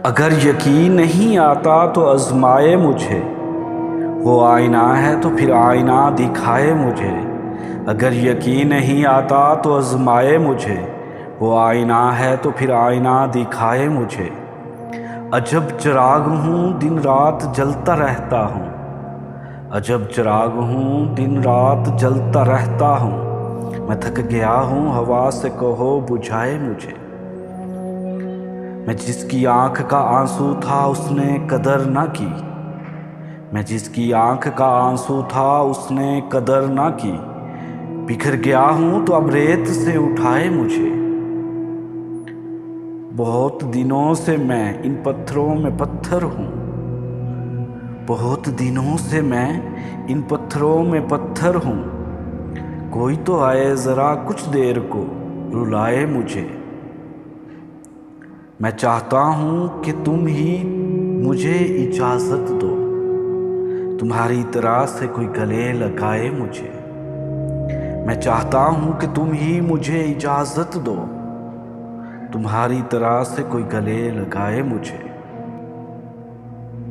अगर यकीन नहीं आता तो आजमाए मुझे, वो आईना है तो फिर आईना दिखाए मुझे। अगर यकीन नहीं आता तो आजमाए मुझे, वो आईना है तो फिर आईना दिखाए मुझे। अजब चिराग हूँ दिन रात जलता रहता हूँ, अजब चिराग हूँ दिन रात जलता रहता हूँ। मैं थक गया हूँ हवा से कहो बुझाए मुझे। मैं जिसकी आंख का आंसू था उसने कदर ना की, मैं जिसकी आंख का आंसू था उसने कदर ना की। बिखर गया हूँ तो अब रेत से उठाए मुझे। बहुत दिनों से मैं इन पत्थरों में पत्थर हूँ, बहुत दिनों से मैं इन पत्थरों में पत्थर हूँ। कोई तो आए ज़रा कुछ देर को रुलाए मुझे। मैं चाहता हूँ कि तुम ही मुझे इजाज़त दो, तुम्हारी तरह से कोई गले लगाए मुझे। मैं चाहता हूँ कि तुम ही मुझे इजाज़त दो, तुम्हारी तरह से कोई गले लगाए मुझे।